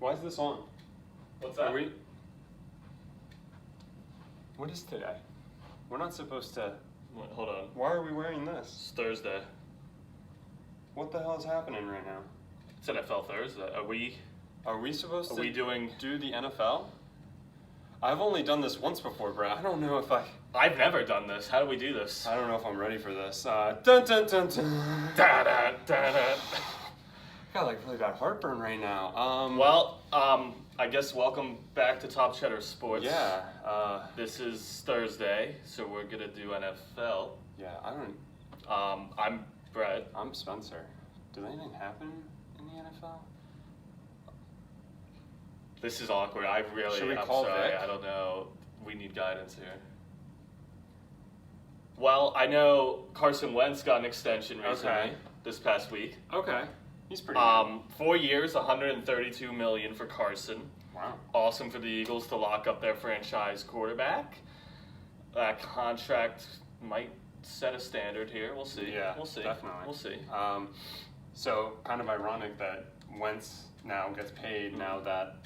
Why is this on? What's that? What is today? We're not supposed to... Wait, hold on. Why are we wearing this? It's Thursday. What the hell is happening right now? It's NFL Thursday. Are we supposed to do the NFL? I've only done this once before, Brad. I don't know if I've never done this. How do we do this? I don't know if I'm ready for this. Dun dun dun dun. Da da da da. I got like really bad heartburn right now. I guess welcome back to Top Cheddar Sports. Yeah. This is Thursday, so we're gonna do NFL. Yeah, I don't... I'm Brett. I'm Spencer. Does anything happen in the NFL? This is awkward. I'm call sorry. Vic? I don't know. We need guidance here. Well, I know Carson Wentz got an extension recently this past week. Okay. He's pretty good. 4 years, $132 million for Carson. Wow. Awesome for the Eagles to lock up their franchise quarterback. That contract might set a standard here. We'll see. Yeah, we'll see. definitely. We'll see. So kind of ironic that Wentz now gets paid now that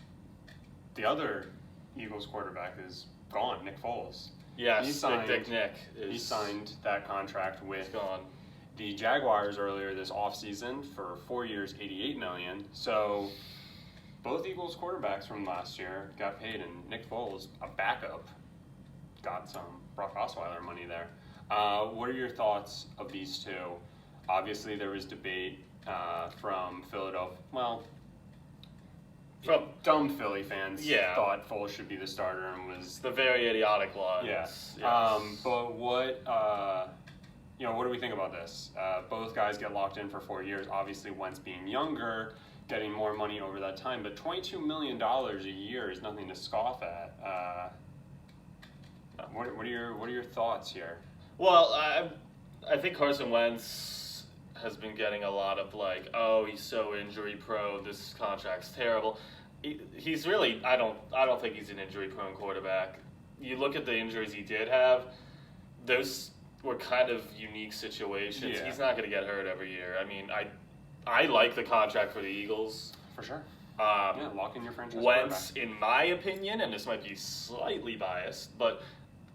the other Eagles quarterback is gone, Nick Foles. Yes, Big Nick. He signed that contract with gone. The Jaguars earlier this offseason for 4 years, $88 million. So both Eagles quarterbacks from last year got paid, and Nick Foles, a backup, got some Brock Osweiler money there. What are your thoughts of these two? Obviously, there was debate from Philadelphia. Well, from dumb Philly fans thought Foles should be the starter and was the very idiotic ones. Yes. But what what do we think about this? Both guys get locked in for 4 years. Obviously, Wentz being younger, getting more money over that time. But $22 million a year is nothing to scoff at. What are your thoughts here? Well, I think Carson Wentz has been getting a lot of like, oh, he's so injury prone. This contract's terrible. He's really, I don't think he's an injury prone quarterback. You look at the injuries he did have; those were kind of unique situations. Yeah. He's not going to get hurt every year. I mean, I like the contract for the Eagles. For sure. Lock in your franchise Wentz, in my opinion, and this might be slightly biased, but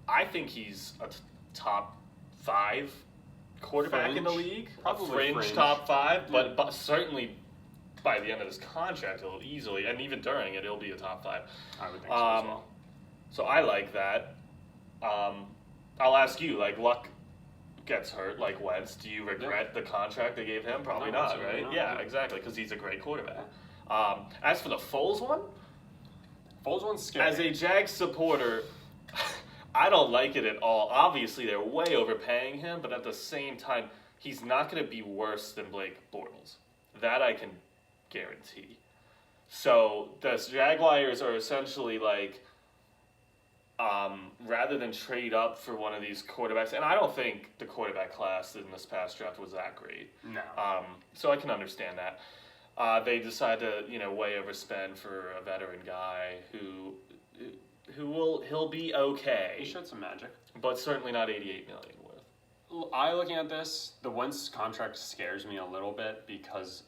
I think he's a top 5 quarterback in the league. Probably fringe top 5, but certainly by the end of this contract, he'll easily, and even during it, he'll be a top 5. I would think so as well. So I like that. I'll ask you, like, Luck gets hurt like Wentz. Do you regret the contract they gave him? Probably not, right? Not. Yeah, exactly, because he's a great quarterback. As for the Foles one, Foles one's scary. as a Jags supporter, I don't like it at all. Obviously, they're way overpaying him, but at the same time, he's not going to be worse than Blake Bortles. That I can guarantee. So the Jaguars are essentially like, rather than trade up for one of these quarterbacks, and I don't think the quarterback class in this past draft was that great. No. So I can understand that. They decide to, way overspend for a veteran guy he'll be okay. He showed some magic. But certainly not $88 million worth. Looking at this, the Wentz contract scares me a little bit because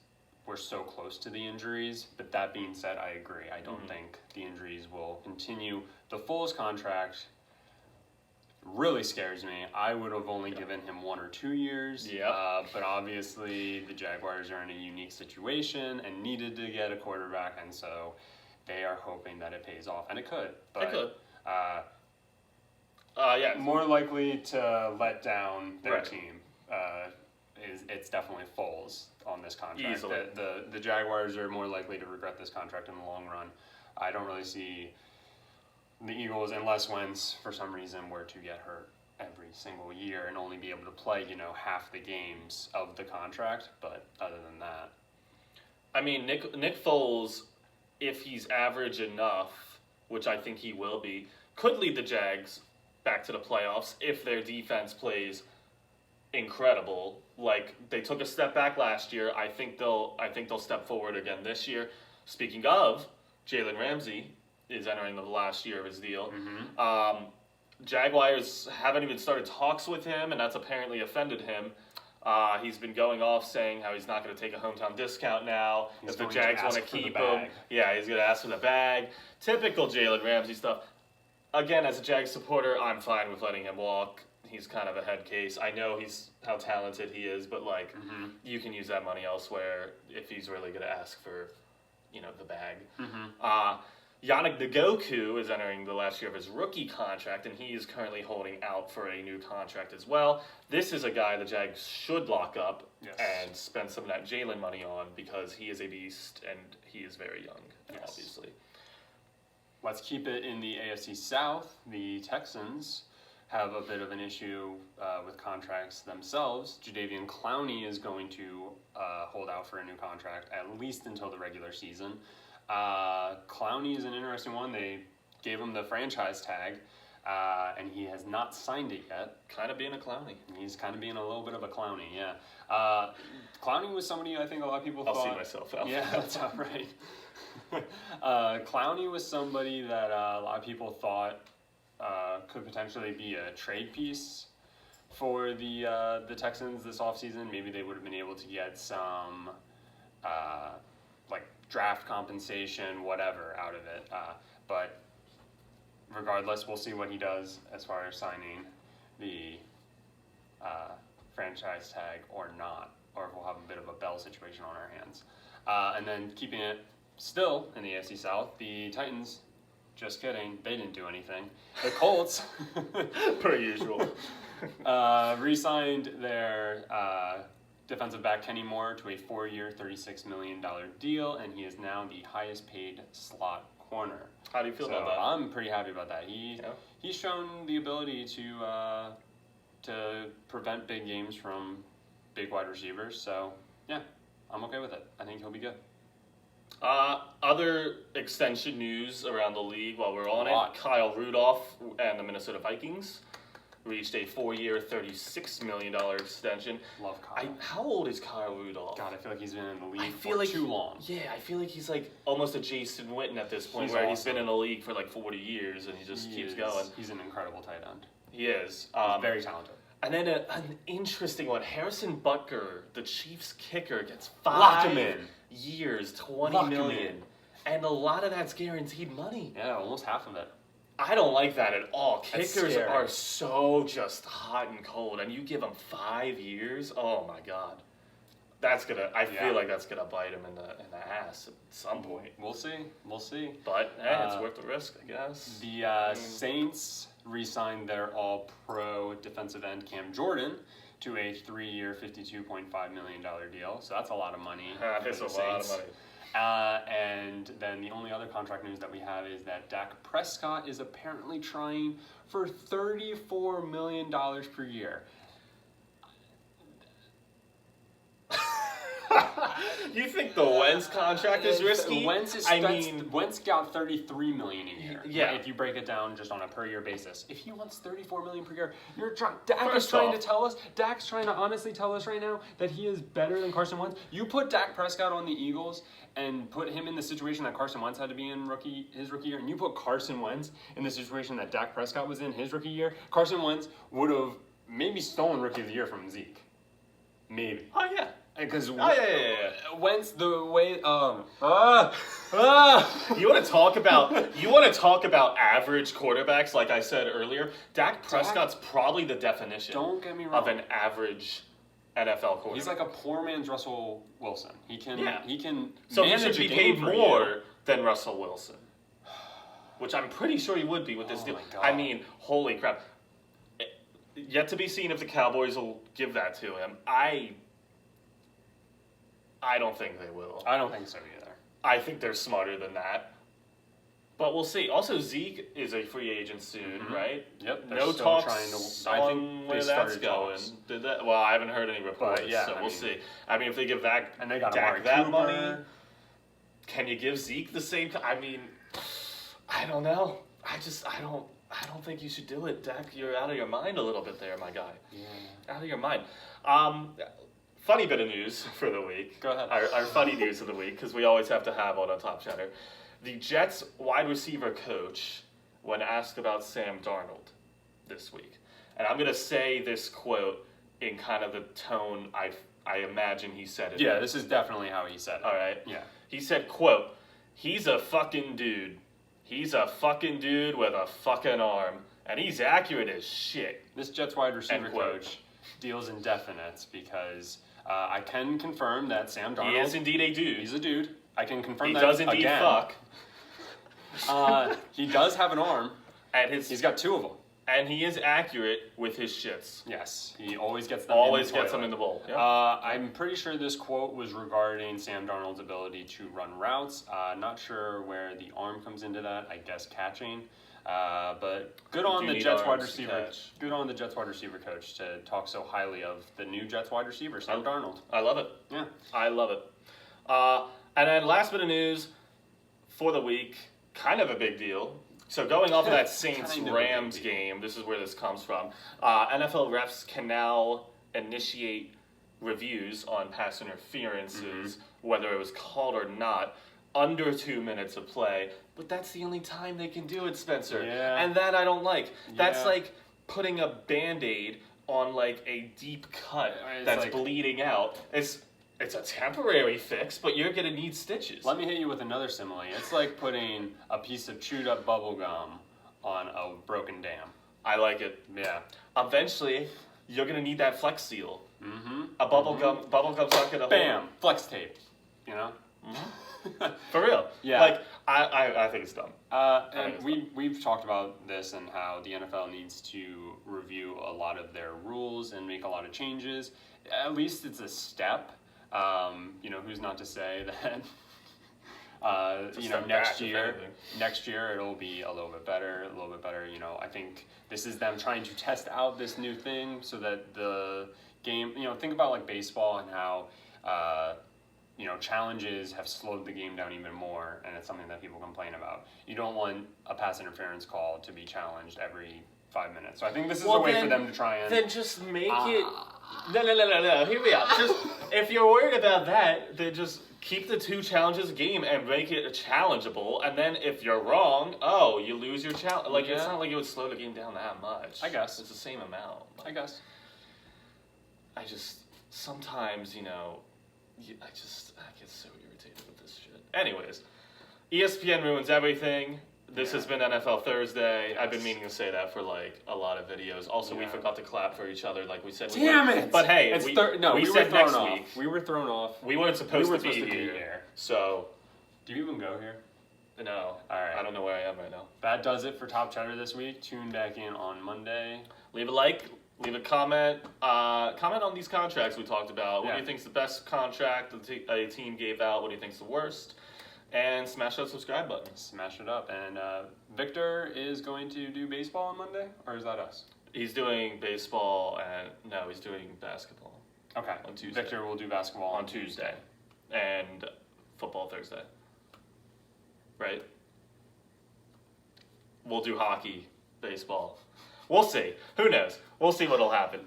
we're so close to the injuries. But that being said, I agree. I don't think the injuries will continue. The Foles contract really scares me. I would have only given him 1 or 2 years. Yeah. But obviously, the Jaguars are in a unique situation and needed to get a quarterback, and so they are hoping that it pays off, and it could. But, It could. More likely to let down their Right. team. It's definitely Foles on this contract. Easily. The Jaguars are more likely to regret this contract in the long run. I don't really see the Eagles, unless Wentz for some reason were to get hurt every single year and only be able to play, half the games of the contract. But other than that, I mean, Nick Foles, if he's average enough, which I think he will be, could lead the Jags back to the playoffs if their defense plays incredible. Like, they took a step back last year. I think they'll step forward again this year. Speaking of, Jalen Ramsey is entering the last year of his deal. Jaguars haven't even started talks with him, and that's apparently offended him. He's been going off saying how he's not going to take a hometown discount now. He's if the going to Jags want ask to for the keep him, bag. yeah, he's going to ask for the bag. Typical Jalen Ramsey stuff. Again, as a Jags supporter, I'm fine with letting him walk. He's kind of a head case. I know how talented he is, but like you can use that money elsewhere if he's really going to ask for, the bag. Yannick Ngakoue is entering the last year of his rookie contract, and he is currently holding out for a new contract as well. This is a guy the Jags should lock up and spend some of that Jalen money on because he is a beast and he is very young, obviously. Let's keep it in the AFC South. The Texans have a bit of an issue with contracts themselves. Jadeveon Clowney is going to hold out for a new contract at least until the regular season. Clowney is an interesting one. They gave him the franchise tag, and he has not signed it yet. Kind of being a Clowney. He's kind of being a little bit of a Clowney, yeah. Clowney was somebody I think a lot of people thought... I'll see myself out. Yeah, that's all right. Clowney was somebody that a lot of people thought could potentially be a trade piece for the Texans this offseason. Maybe they would have been able to get some draft compensation, whatever, out of it. But regardless, we'll see what he does as far as signing the franchise tag or not, or if we'll have a bit of a Bell situation on our hands. And then keeping it still in the AFC South, the Titans, just kidding, they didn't do anything. The Colts, per usual, re-signed their defensive back Kenny Moore to a 4-year, $36 million deal, and he is now the highest paid slot corner. How do you feel about that? I'm pretty happy about that. He's shown the ability to prevent big games from big wide receivers, so yeah, I'm okay with it. I think he'll be good. Other extension news around the league while we're on it. Kyle Rudolph and the Minnesota Vikings reached a 4-year, $36 million extension. Love Kyle. How old is Kyle Rudolph? God, I feel like he's been in the league for too long. Yeah, I feel like he's like almost a Jason Witten at this point, he's been in the league for like 40 years and he just keeps going. He's an incredible tight end. He is. He's very talented. And then an interesting one. Harrison Butker, the Chiefs kicker, gets Lock him in. 5 years, $20 million. And a lot of that's guaranteed money. Yeah, almost half of it. I don't like that at all. That's Kickers scary. are so just hot and cold, and you give them 5 years. Oh my God, I feel like that's gonna bite him in the ass at some point. We'll see. But hey, it's worth the risk, I guess. The Saints re-signed their All-Pro defensive end Cam Jordan to a 3-year, $52.5 million deal. So that's a lot of money. That's a lot of money. And then the only other contract news that we have is that Dak Prescott is apparently trying for $34 million per year. You think the Wentz contract is risky? Wentz got $33 million a year. Yeah. If you break it down just on a per year basis, if he wants $34 million per year, Dak's trying to honestly tell us right now that he is better than Carson Wentz. You put Dak Prescott on the Eagles and put him in the situation that Carson Wentz had to be in his rookie year, and you put Carson Wentz in the situation that Dak Prescott was in his rookie year, Carson Wentz would have maybe stolen Rookie of the Year from Zeke. Maybe. Oh yeah. Because Wentz the way you want to talk about average quarterbacks, like I said earlier. Dak Prescott's probably the definition. Don't get me wrong. Of an average NFL quarterback. He's like a poor man's Russell Wilson. He can so manage he should be paid more than Russell Wilson, which I'm pretty sure he would be with this deal. My God. I mean, holy crap! Yet to be seen if the Cowboys will give that to him. I don't think they will. I don't think so either. I think they're smarter than that. But we'll see. Also, Zeke is a free agent soon, right? Yep. No talks on where that's going. Did that? Well, I haven't heard any reports, so we'll see. I mean, if they give Dak that money, can you give Zeke the same? I mean, I don't know. I don't think you should do it, Dak. You're out of your mind a little bit there, my guy. Yeah. Out of your mind. Funny bit of news for the week. Go ahead. Our funny news of the week, because we always have to have on a TopCheddar. The Jets wide receiver coach, when asked about Sam Darnold this week, and I'm going to say this quote in kind of the tone I imagine he said it. Yeah, this is definitely how he said it. All right. Yeah. He said, quote, "He's a fucking dude. He's a fucking dude with a fucking arm, and he's accurate as shit." This Jets wide receiver End quote. coach deals in definites because I can confirm that Sam Darnold... He is indeed a dude. He's a dude. I can confirm He that does indeed again. fuck. He does have an arm. And He's got 2 of them. And he is accurate with his shits. Yes, he always gets them. Always in the gets them toilet. in the bowl. Yeah. I'm pretty sure this quote was regarding Sam Darnold's ability to run routes. Not sure where the arm comes into that. I guess catching. But good on do the need Jets wide arms to receiver. catch. Good on the Jets wide receiver coach to talk so highly of the new Jets wide receiver, Sam Darnold. I love it. Yeah. I love it. And then last bit of news for the week, kind of a big deal. So going off of that Saints-Rams game, this is where this comes from. NFL refs can now initiate reviews on pass interferences, whether it was called or not, under 2 minutes of play. But that's the only time they can do it, Spencer. Yeah. And that I don't like. That's Yeah. like putting a Band-Aid on like a deep cut It's that's like- bleeding out. It's a temporary fix, but you're gonna need stitches. Let me hit you with another simile. It's like putting a piece of chewed up bubble gum on a broken dam. I like it. Yeah. Eventually, you're gonna need that Flex Seal. Mm-hmm. A bubble gum's not gonna Bam! hold. Flex tape. You know? For real. Yeah. Like I think it's dumb. And we've talked about this and how the NFL needs to review a lot of their rules and make a lot of changes. At least it's a step. Who's not to say that step next back, if year anything. it'll be a little bit better. I think this is them trying to test out this new thing so that the game. Think about like baseball and how challenges have slowed the game down even more, and it's something that people complain about. You don't want a pass interference call to be challenged every 5 minutes. So I think this is a way for them to try and... Then just make it... No. Hear me out. Just, if you're worried about that, then just keep the 2 challenges a game and make it challengeable. And then if you're wrong, you lose your challenge. Like, it's not like it would slow the game down that much. I guess. It's the same amount. I guess. I just... Sometimes, I get so irritated with this shit. Anyways, ESPN ruins everything. This has been NFL Thursday. Yes. I've been meaning to say that for like a lot of videos. Also, we forgot to clap for each other like we said. Damn it! But hey, we said were next thrown week. off. We were thrown off. We weren't supposed, We were to, be supposed to be here. here. So, Do you even go here? no. All right. I don't know where I am right now. That does it for Top Cheddar this week. Tune back in on Monday. Leave a like. Leave a comment. Comment on these contracts we talked about. What do Yeah. you think's the best contract a team gave out? What do you think's the worst? And smash that subscribe button. Smash it up. And Victor is going to do baseball on Monday? Or is that us? He's doing baseball and no, he's doing basketball Okay. On Tuesday. Victor will do basketball on Tuesday and football Thursday. Right? We'll do hockey, baseball. We'll see. Who knows? We'll see what'll happen.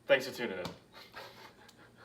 Thanks for tuning in.